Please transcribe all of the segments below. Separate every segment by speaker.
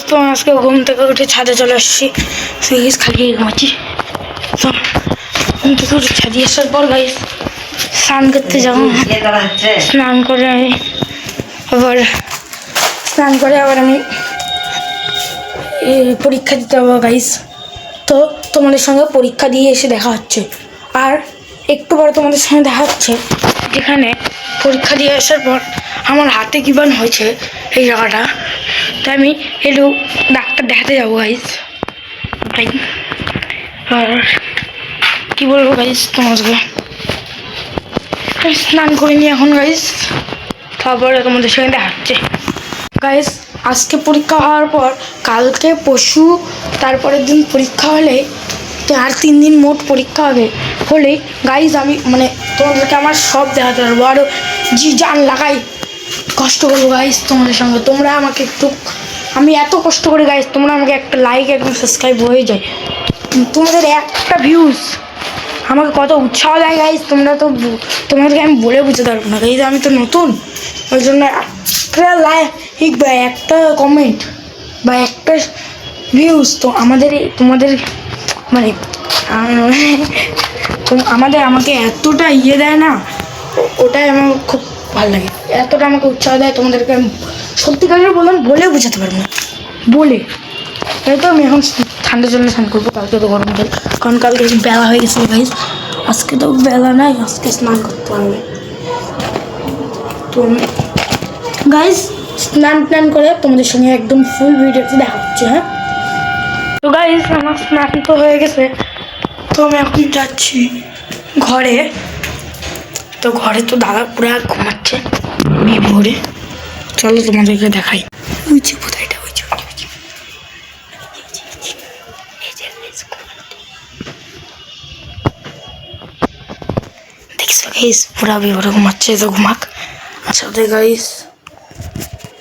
Speaker 1: তো আজকে ঘুম থেকে উঠে ছাদে চলে আসছি, গাইস খালি ঘুমাচ্ছি। তো ঘুম থেকে উঠে ছাদে আসার পর গাইস স্নান করতে যাবো। স্নান করে আমি আবার আমি পরীক্ষা দিতে যাবো গাইস। তো তোমাদের সঙ্গে পরীক্ষা দিয়ে এসে দেখা হচ্ছে, আর একটু পরে তোমাদের সঙ্গে দেখা হচ্ছে যেখানে পরীক্ষা দিয়ে আসার পর আমার হাতে কিবান হয়েছে এই জায়গাটা, তাই আমি একটু ডাক্তার দেখাতে যাবো গাইস। তাই আর কী বলবো গাইস তোমাদেরকে, স্নান করে নিই এখন গাইস, তারপরে তোমাদের সঙ্গে দেখা হচ্ছে গাইস। আজকে পরীক্ষা হওয়ার পর কালকে পরশু তারপরের দিন পরীক্ষা হলে আর 3 দিন মোট পরীক্ষা হলে গাইস আমি মানে তোমাদেরকে আমার সব দেখাতে পারবো, আরও জি জান লাগাই কষ্ট করবো গাইস তোমাদের সঙ্গে। তোমরা আমাকে একটু, আমি এত কষ্ট করে গাইস, তোমরা আমাকে একটা লাইক একদম সাবস্ক্রাইব হয়ে যায়, তোমাদের একটা ভিউজ আমাকে কত উৎসাহ দেয় গাইস। তোমাদেরকে আমি বলে বুঝতে পারবো না গাইস, আমি তো নতুন, ওই জন্য একটা লাইক বা একটা কমেন্ট বা একটা ভিউজ তো তোমাদের মানে আমাকে এতটা দেয় না, ওটাই আমার খুব ভালো লাগে, এতটা আমাকে উৎসাহ দেয়। তোমাদেরকে আমি সত্যিকারের বলে বোঝাতে পারবো না, বলে তাই তো আমি এখন ঠান্ডা জলে স্নান করবো, কালকে তো গরম জল, কারণ কালকে বেলা হয়ে গেছে গাইস, আজকে তো বেলা নাই, আজকে স্নান করতে হবে। তো গাইস স্নান করে তোমাদের সঙ্গে একদম ফুল ভিডিওতে দেখা হচ্ছে। হ্যাঁ তো গাইস আমার স্নান তো হয়ে গেছে, তো আমি এখন যাচ্ছি ঘরে। তো ঘরে তো দাদা পুরো ঘুমাচ্ছে ভোরে, চলো তোমাদেরকে দেখাই। বুঝছি কোথায় এটা, দেখছো গাইস পুরা ভোরে ঘুমাচ্ছে, তো ঘুমাক। সাথে গাইস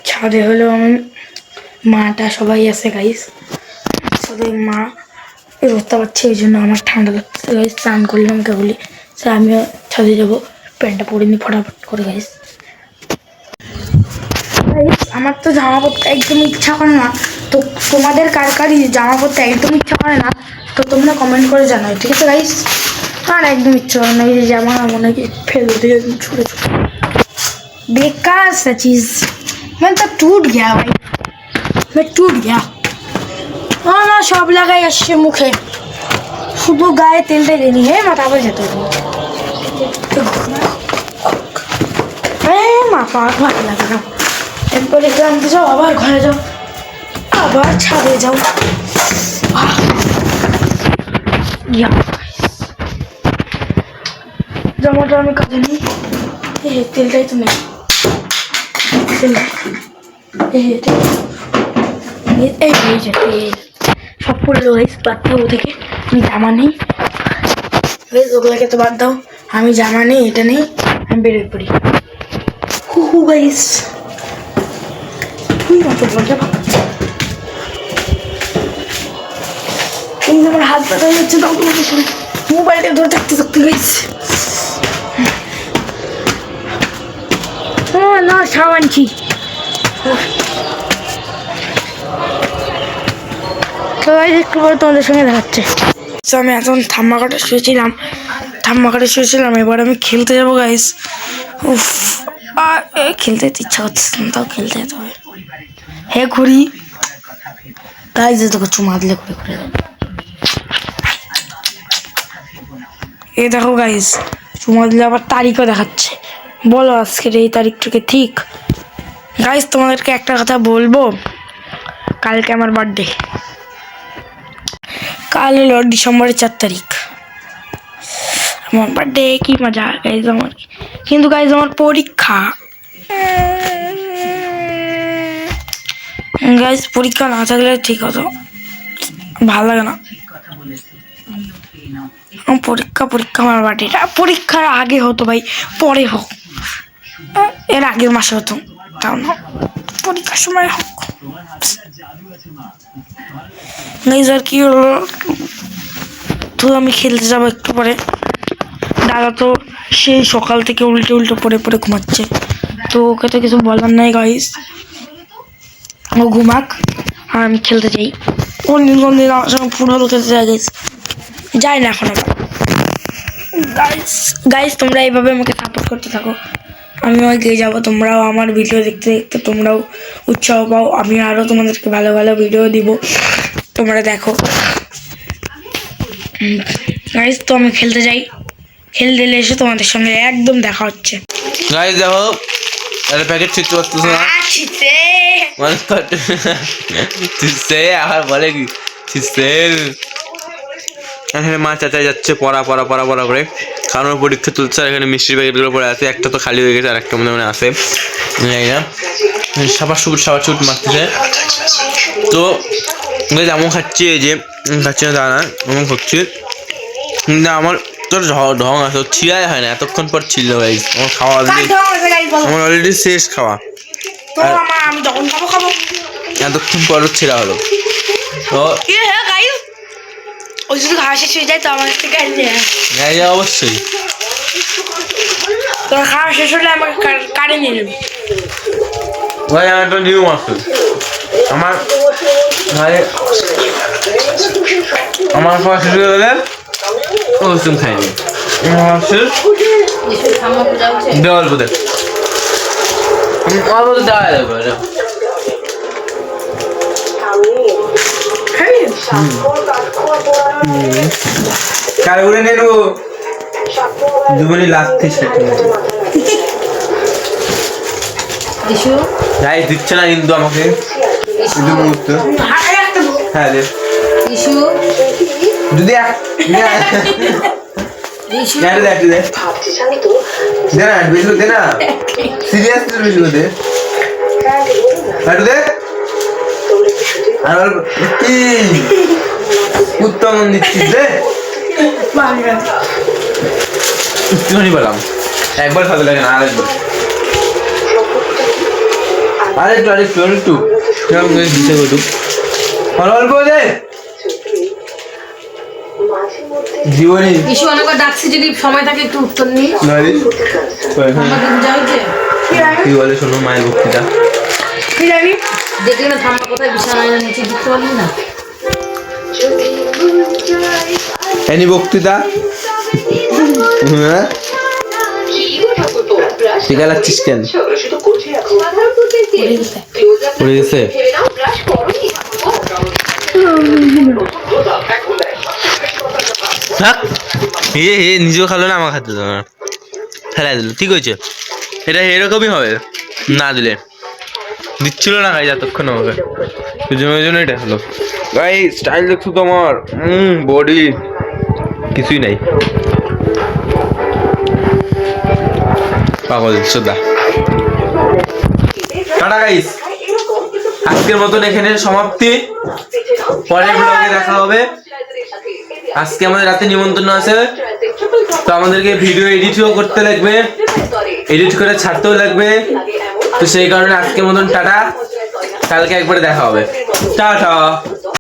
Speaker 1: ছাদে হলো আমি মাটা সবাই আছে গাইস, সাথে মা করতে পারছে, এই জন্য আমার ঠান্ডা লাগছে গাইস। স্নান করলাম কেবলই, স্যার আমিও ছাদে যাবো, প্যান্টটা পরে নিই ফটাফট করে গাইস। আমার তো জামা পরতে একদম ইচ্ছা করে না, তো তোমাদের কার জামা পরতে একদম ইচ্ছা করে না, তো তোমরা কমেন্ট করে জানাও, ঠিক আছে গাইস। আর একদম ইচ্ছা করে না, এই যে জামা মনে হয় ফেলে দিয়ে ছুটে बेकार सा चीज, मैं तो टूट गया भाई, मैं टूट गया। हाँ ना सब लगाई আসছে মুখে, শুধু গায়ে তেলটা দেনি হে মাথা পড়ে যেতে মাথা ভালো লাগে না। এরপরে গ্রামে যাও, আবার ঘরে যাও, আবার ছাদে যাও। জামাটা আমি কাঁধে নিই, তেলটাই তো নেই, সব পড়ে গাইস বাদ দাও থেকে, আমি জামা নেই ওগুলাকে তো বাদ দাও, আমি জামা নেই, এটা নেই, আমি বেরোয় পড়ি। হু গাইস আমার হাত ব্যথা হয়ে যাচ্ছে, দাও তোমাদের সঙ্গে মোবাইলটা ধরে থাকতে গাইস। না সাবানছি, তো একটু পরে তোমাদের সঙ্গে দেখাচ্ছে। আমি এখন ঠাম্মা কাটে শুয়েছিলাম, এবার আমি খেলতে যাবো গাইস। উফ খেলতে যেতে ইচ্ছা করছে, তাও খেলতে যেতে হবে। হে ঘুরি গাইস, যে তোকে চুমা দিলে ঘুরে এ দেখো গাইস, চুমা দিলে আবার তারিখও দেখাচ্ছে, বলো আজকের এই তারিখটাকে ঠিক গাইস। তোমাদেরকে একটা কথা বলবো, কালকে আমার বার্থডে, কাল হলো ডিসেম্বরের 4 তারিখ আমার বার্থডে। কি মজা গাইস আমার, কিন্তু গাইস আমার পরীক্ষা গাইস, পরীক্ষা না থাকলে ঠিক হতো, ভালো লাগে না। পরীক্ষা আমার বার্থডেটা পরীক্ষার আগে হতো ভাই, পরে হোক, এর আগের মাসে হতো, তাও না পরীক্ষার সময় হোক গাইস। আর কি হলো, তো আমি খেলতে যাবো একটু পরে। দাদা তো সেই সকাল থেকে উল্টো পরে ঘুমাচ্ছে, তো ওকে তো কিছু বলার নাই গাইস, ও ঘুমাক, আর আমি খেলতে যাই। কোনদিন আমার সঙ্গে ফুটবল খেলতে যাই গাইস, যাই না এখন আবার। গাইস গাইস তোমরা এইভাবে আমাকে সাপোর্ট করতে থাকো, আমিও এগিয়ে যাবো। তোমরাও আমার ভিডিও দেখতে দেখতে তোমরাও উৎসাহ পাও, আমি আরও তোমাদেরকে ভালো ভালো ভিডিও দিব, তোমরা দেখো। গাইস তো আমি খেলতে যাই, খেলতে এসে তোমাদের সঙ্গে একদম দেখা হচ্ছে।
Speaker 2: গাইস দেখো একটা প্যাকেট ছিটতে পারতেছে না, ছিটছে আবার বলে কি ছিটছে। এখানে মা চাচাই যাচ্ছে পড়া পড়া পড়া পড়া করে, কারণ পরীক্ষা চলছে। আর এখানে মিষ্টির প্যাকেটগুলো পড়ে আছে, একটা তো খালি হয়ে গেছে আর একটা মনে মনে আছে, জানি না। সাবার ছুট মারতেছে। তো আমও খাচ্ছি, এই যে খাচ্ছি না তা না, আমও খাচ্ছি, কিন্তু আমার তোর ঢং আছে, ছিলাই হয় না, এতক্ষণ পর ছিল গাইস। আমার খাওয়া আমার অলরেডি শেষ খাওয়া,
Speaker 1: আমি যখন খাবো
Speaker 2: এতক্ষণ পর ছেঁড়া হলো। তো
Speaker 1: ওই যদি খাওয়া শেষ হয়ে যায় তো আমার থেকে
Speaker 2: অবশ্যই
Speaker 1: তোর খাওয়া শেষ হলে আমাকে কাটে নিয়ে নেবে
Speaker 2: ভাই। আমার একটা নিয়ম আছে, আমার ভাই আমার খাওয়া শেষ হয়ে গেলে ওষুধ খাইনি, অল্প দেখ অল্প দেওয়া যাবে। কার করে নেব দুবনি লাগতে যাই দিচ্ছে না কিন্তু আমাকে মুহূর্ত। হ্যাঁ দে যদি দে না বেশি দে না, সিরিয়াস বেশি দে দে। আর কি উত্তম দিচ্ছিস রে, একটুখানি বললাম, একবার খাতে লাগে না, আরেকবার আরেকটু দিতে করুক অল্প দে জীবনী।
Speaker 3: ডাকছি যদি সময় থাকে একটু উত্তর নিই।
Speaker 2: কি বলে শোনো মায়ের বক্তৃতা,
Speaker 3: দেখলে না ঠাম্মা কোথায় বিছানায় নিচে দিতে পারলি না
Speaker 2: এনি বক্তৃতা। হ্যাঁ ঠিক লাগছিস কেন, পড়ে গেছে। নিজেও খালো না, আমার খাতে দেবো না, ফেলাই দিল। ঠিক হয়েছে, এটা এরকমই হবে না দিলে, দিচ্ছিল না গাই যতক্ষণ আমাকে, ওই জন্য এটা হলো। গাই স্টাইল দেখছো তো আমার, বডি কিছুই নাই, পাগল সোদা। টাটা গাইস, আজকের মতন এখানে সমাপ্তি, পরের ব্লগে দেখা হবে। আজকে আমাদের রাতে নিমন্ত্রণ আছে, তো আমাদেরকে ভিডিও এডিটও করতে লাগবে, এডিট করে ছাড়তেও লাগবে, তো সেই কারণে আজকের মতন টাটা, কালকে একবারে দেখা হবে, টাটা।